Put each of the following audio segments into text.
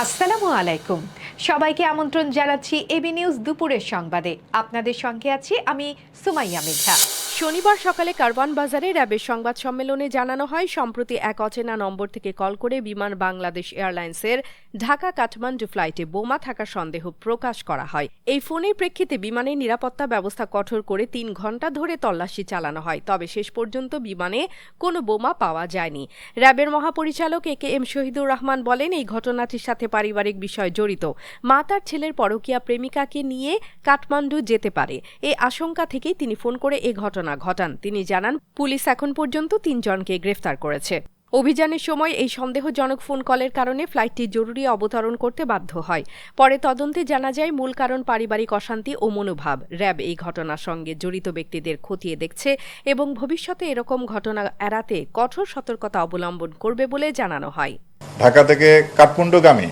আসসালামু আলাইকুম। সবাইকে আমন্ত্রণ জানাচ্ছি এবি নিউজ দুপুরের সংবাদে। আপনাদের সঙ্গে আছি আমি সুমাইয়া মেঘা। শনিবার সকালে কারওয়ান বাজারে র্যাবের সংবাদ সম্মেলনে জানানো হয়, সম্প্রতি এক অচেনা নম্বর থেকে কল করে বিমান বাংলাদেশ এয়ারলাইন্সের ঢাকা কাঠমান্ডু ফ্লাইটে বোমা থাকার সন্দেহ প্রকাশ করা হয়। এই ফোনের প্রেক্ষিতে বিমানের নিরাপত্তা ব্যবস্থা কঠোর করে ৩ ঘণ্টা ধরে তল্লাশি চালানো হয়, তবে শেষ পর্যন্ত বিমানে কোনো বোমা পাওয়া যায়নি। র্যাবের মহাপরিচালক একেএম শহীদুর রহমান বলেন, এই ঘটনাটির সাথে পারিবারিক বিষয় জড়িত। মা তার ছেলের পরকীয়া প্রেমিকাকে নিয়ে কাঠমান্ডু যেতে পারে, এই আশঙ্কা থেকেই তিনি ফোন করে এ ঘটনা ঘটান। তিনি জানান, পুলিশ এখন পর্যন্ত ৩ জনকে গ্রেফতার করেছে। অভিযানের সময় এই সন্দেহজনক ফোন কলের কারণে ফ্লাইটটি জরুরি অবতরণ করতে বাধ্য হয়। পরে তদন্তে জানা যায়, মূল কারণ পারিবারিক অশান্তি ও মনোভাব। র্যাব এই ঘটনার সঙ্গে জড়িত ব্যক্তিদের খতিয়ে দেখছে এবং ভবিষ্যতে এরকম ঘটনা এড়াতে কঠোর সতর্কতা অবলম্বন করবে বলে জানানো হয়। ঢাকা থেকে কাঠমান্ডুগামী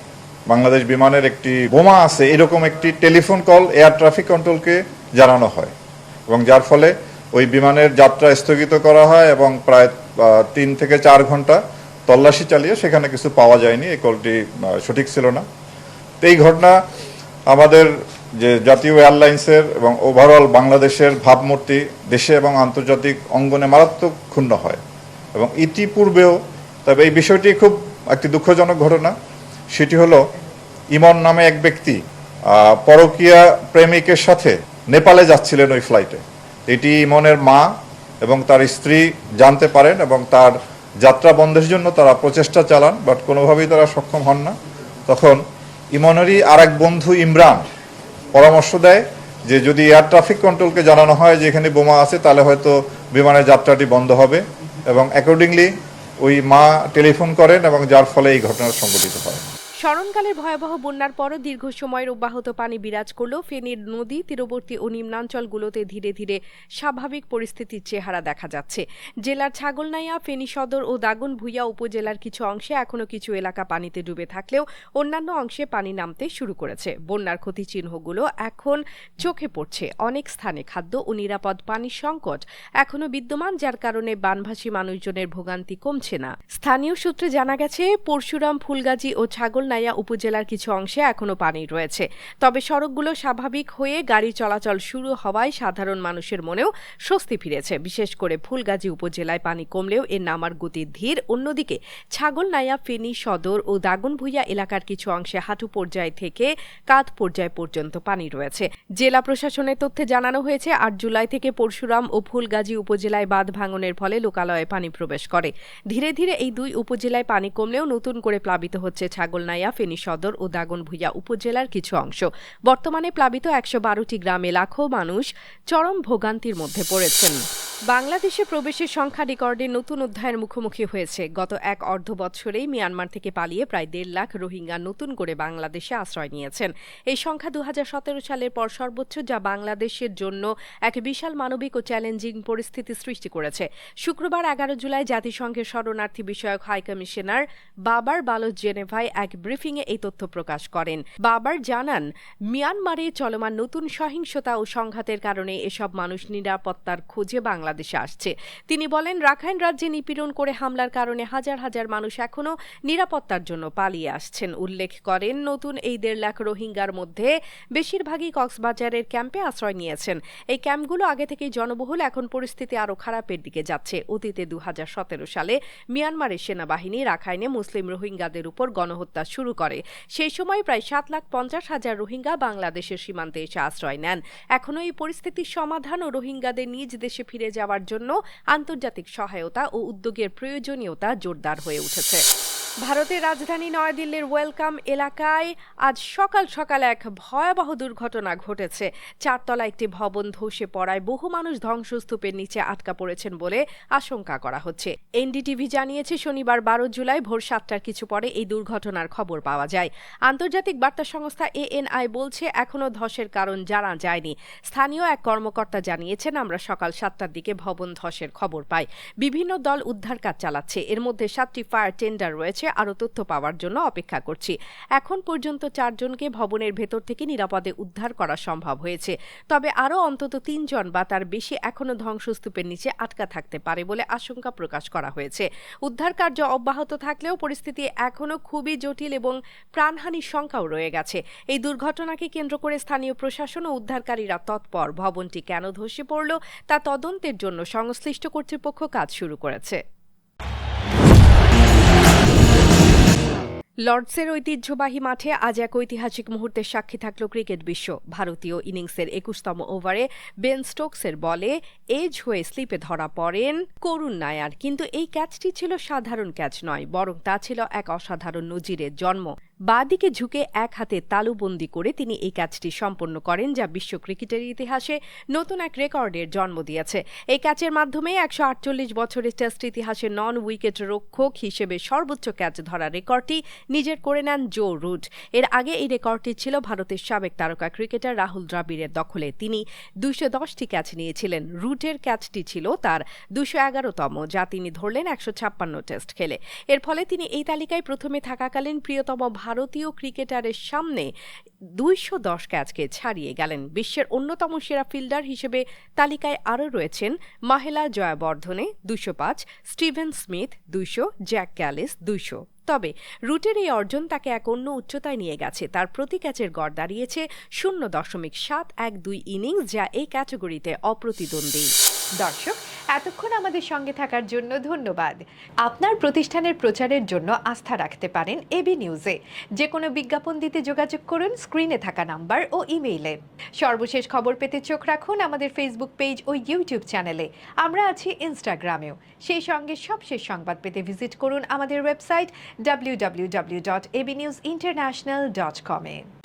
বাংলাদেশ বিমানের একটি বোমা আছে, এরকম একটি টেলিফোন কল এয়ার ট্রাফিক কন্ট্রোলকে জানানো হয় এবং যার ফলে ওই বিমানের যাত্রা স্থগিত করা হয় এবং প্রায় ৩ থেকে ৪ ঘন্টা তল্লাশি চালিয়ে সেখানে কিছু পাওয়া যায়নি। এই কলটি সঠিক ছিল না। তো এই ঘটনা আমাদের যে জাতীয় এয়ারলাইন্সের এবং ওভারঅল বাংলাদেশের ভাবমূর্তি দেশে এবং আন্তর্জাতিক অঙ্গনে মারাত্মক ক্ষুণ্ণ হয় এবং ইতিপূর্বেও, তবে এই বিষয়টি খুব একটি দুঃখজনক ঘটনা। সেটি হলো, ইমন নামে এক ব্যক্তি পরকীয়া প্রেমিকের সাথে নেপালে যাচ্ছিলেন ওই ফ্লাইটে। এটি ইমনের মা এবং তার স্ত্রী জানতে পারেন এবং তার যাত্রা বন্ধের জন্য তারা প্রচেষ্টা চালান, বাট কোনোভাবেই তারা সক্ষম হন না। তখন ইমনেরই আরেক বন্ধু ইমরান পরামর্শ দেয় যে যদি এয়ার ট্রাফিক কন্ট্রোলকে জানানো হয় যে এখানে বোমা আছে, তাহলে হয়তো বিমানের যাত্রাটি বন্ধ হবে এবং অ্যাকর্ডিংলি ওই মা টেলিফোন করেন এবং যার ফলে এই ঘটনা সংঘটিত হয়। স্মরণকালের ভয়াবহ বন্যার পরও দীর্ঘ সময়ের অব্যাহত পানি বিরাজ করলেও ফেনীর নদী তীরবর্তী ও নিম্নাঞ্চলগুলোতে ধীরে ধীরে স্বাভাবিক পরিস্থিতির চেহারা দেখা যাচ্ছে। জেলার ছাগলনাইয়া, ফেনী সদর ও দাগনভূঞা উপজেলার কিছু অংশে এখনও কিছু এলাকা পানিতে ডুবে থাকলেও অন্যান্য অংশে পানি নামতে শুরু করেছে। বন্যার ক্ষতি চিহ্নগুলো এখন চোখে পড়ছে। অনেক স্থানে খাদ্য ও নিরাপদ পানির সংকট এখনও বিদ্যমান, যার কারণে বানভাসী মানুষজনের ভোগান্তি কমছে না। স্থানীয় সূত্রে জানা গেছে, পরশুরাম, ফুলগাজী ও ছাগলনাইয়া উপজেলার কিছু অংশে এখনো পানি রয়েছে, তবে সড়কগুলো স্বাভাবিক হয়ে গাড়ি চলাচল শুরু হওয়ায় সাধারণ মানুষের মনেও স্বস্তি ফিরেছে। বিশেষ করে ফুলগাজী উপজেলায় পানি কমলেও এর নামার গতি ধীর। অন্যদিকে ছাগলনাইয়া, ফেনী সদর ও দাগনভূঞা এলাকার কিছু অংশে হাঁটু পর্যায় থেকে কাঁধ পর্যায় পর্যন্ত পানি রয়েছে। জেলা প্রশাসনের তথ্যে জানানো হয়েছে, ৮ জুলাই থেকে পরশুরাম ও ফুলগাজী উপজেলায় বাঁধ ভাঙনের ফলে লোকালয়ে পানি প্রবেশ করে। ধীরে ধীরে এই দুই উপজেলায় পানি কমলেও নতুন করে প্লাবিত হচ্ছে ছাগলনাইয়া, ফেনী সদর ও দাগনভূঞা উপজেলার কিছু অংশ। বর্তমানে প্লাবিত ১১২টি গ্রামে লাখো মানুষ চরম ভোগান্তির মধ্যে পড়েছেন। বাংলাদেশে প্রবেশের সংখ্যা রেকর্ডের নতুন অধ্যায়ের মুখোমুখি হয়েছে। গত এক অর্ধ বৎসরেই মিয়ানমার থেকে পালিয়ে প্রায় ১.৫ লাখ রোহিঙ্গা নতুন করে বাংলাদেশে আশ্রয় নিয়েছেন। এই সংখ্যা ২০১৭ সালের পর সর্বোচ্চ, যা বাংলাদেশের জন্য এক বিশাল মানবিক ও চ্যালেঞ্জিং পরিস্থিতি সৃষ্টি করেছে। শুক্রবার ১১ জুলাই জাতিসংঘের শরণার্থী বিষয়ক হাইকমিশনার বাবার বালোচ জেনেভায় এক ব্রিফিংয়ে এই তথ্য প্রকাশ করেন। বাবার জানান, মিয়ানমারে চলমান নতুন সহিংসতা ও সংঘাতের কারণে এসব মানুষ নিরাপত্তার খোঁজে বাংলাদেশে আসছে। তিনি বলেন, রাখাইন রাজ্যে নিপীড়ন করে হামলার কারণে হাজার হাজার মানুষ এখনও নিরাপত্তার জন্য পালিয়ে আসছেন। উল্লেখ করেন, নতুন এই ১.৫ লাখ রোহিঙ্গার মধ্যে বেশিরভাগই কক্সবাজারের ক্যাম্পে আশ্রয় নিয়েছেন। এই ক্যাম্পগুলো আগে থেকেই জনবহুল, এখন পরিস্থিতি আরও খারাপের দিকে যাচ্ছে। অতীতে ২০১৭ সালে মিয়ানমারের সেনাবাহিনী রাখাইনে মুসলিম রোহিঙ্গাদের উপর গণহত্যা শুরু করে। সেই সময় প্রায় ৭,৫০,০০০ রোহিঙ্গা বাংলাদেশের সীমান্তে এসে আশ্রয় নেন। এখনও এই পরিস্থিতির সমাধান ও রোহিঙ্গাদের নিজ দেশে ফিরে যাওয়ার জন্য আন্তর্জাতিক সহায়তা ও উদ্যোগের প্রয়োজনীয়তা জোরদার হয়ে উঠেছে। ভারতের রাজধানী নয়াদিল্লির ওয়েলকাম এলাকায় আজ সকাল সকাল এক ভয়াবহ দুর্ঘটনা ঘটেছে। ৪ তলা একটি ভবন ধসে পড়ায় বহু মানুষ ধ্বংসস্তূপের নিচে আটকা পড়েছেন বলে আশঙ্কা করা হচ্ছে। এনডিটিভি জানিয়েছে, শনিবার ১২ জুলাই ভোর ৭টার কিছু পরে এই দুর্ঘটনার খবর পাওয়া যায়। আন্তর্জাতিক বার্তা সংস্থা এএনআই বলছে, এখনও ধসের কারণ জানা যায়নি। স্থানীয় এক কর্মকর্তা জানিয়েছেন, আমরা সকাল ৭টার দিকে ভবন ধসের খবর পাই। বিভিন্ন দল উদ্ধার কাজ চালাচ্ছে। এর মধ্যে ৭টি ফায়ার টেন্ডার রয়েছে। কাছে আরও তথ্য পাওয়ার জন্য অপেক্ষা করছি। এখন পর্যন্ত 4 জনকে ভবনের ভেতর থেকে নিরাপদে উদ্ধার করা সম্ভব হয়েছে, তবে আরও অন্তত 3 জন বা তার বেশি এখনও ধ্বংসস্তূপের নিচে আটকা থাকতে পারে বলে আশঙ্কা প্রকাশ করা হয়েছে। উদ্ধার কার্য অব্যাহত থাকলেও পরিস্থিতি এখনও খুবই জটিল এবং প্রাণহানির শঙ্কাও রয়ে গেছে। এই দুর্ঘটনাকে কেন্দ্র করে স্থানীয় প্রশাসন ও উদ্ধারকারীরা তৎপর। ভবনটি কেন ধসে পড়ল তা তদন্তের জন্য সংশ্লিষ্ট কর্তৃপক্ষ কাজ শুরু করেছে। লর্ডসের ঐতিহ্যবাহী মাঠে আজ এক ঐতিহাসিক মুহূর্তের সাক্ষী থাকল ক্রিকেট বিশ্ব। ভারতীয় ইনিংসের 21তম ওভারে বেন স্টোকসের বলে এজ হয়ে স্লিপে ধরা পড়েন করুণ নায়ার। কিন্তু এই ক্যাচটি ছিল সাধারণ ক্যাচ নয়, বরং তা ছিল এক অসাধারণ নজিরের জন্ম। বাঁ দিকে ঝুঁকে এক হাতে তালুবন্দি করে তিনি এই ক্যাচটি সম্পন্ন করেন, যা বিশ্ব ক্রিকেটের ইতিহাসে নতুন এক রেকর্ডের জন্ম দিয়েছে। এই ক্যাচের মাধ্যমে 148 বছরের টেস্ট ইতিহাসে নন উইকেট রক্ষক হিসেবে সর্বোচ্চ ক্যাচ ধরা রেকর্ডটি নিজের করে নেন জো রুট। এর আগে এই রেকর্ডটি ছিল ভারতের সাবেক তারকা ক্রিকেটার রাহুল দ্রাবিড়ের দখলে। তিনি 210টি ক্যাচ নিয়েছিলেন। রুটের ক্যাচটি ছিল তার 211তম, যা তিনি ধরলেন 156 টেস্ট খেলে। এর ফলে তিনি এই তালিকায় প্রথমে থাকাকালীন প্রিয়তম ভারতীয় ক্রিকেটারের সামনে 210 ক্যাচকে ছাড়িয়ে গেলেন। বিশ্বের অন্যতম সেরা ফিল্ডার হিসেবে তালিকায় আরও রয়েছেন Mahela Jayawardene 205, Steven Smith 200, Jack Kallis 200। তবে রুটের এই অর্জন তাকে এক অন্য উচ্চতায় নিয়ে গেছে। তার প্রতি ক্যাচের গড় দাঁড়িয়েছে 0.712 ইনিংস, যা এই ক্যাটাগরিতে অপ্রতিদ্বন্দ্বী। দর্শক, এতক্ষণ আমাদের সঙ্গে থাকার জন্য ধন্যবাদ। আপনার প্রতিষ্ঠানের প্রচারের জন্য আস্থা রাখতে পারেন এবি নিউজে। যে কোনো বিজ্ঞাপন দিতে যোগাযোগ করুন স্ক্রিনে থাকা নাম্বার ও ইমেইলে। সর্বশেষ খবর পেতে চোখ রাখুন আমাদের ফেসবুক পেজ ও ইউটিউব চ্যানেলে। আমরা আছি ইনস্টাগ্রামেও। সেই সঙ্গে সবশেষ সংবাদ পেতে ভিজিট করুন আমাদের ওয়েবসাইট www.abnewsinternational.com-এ।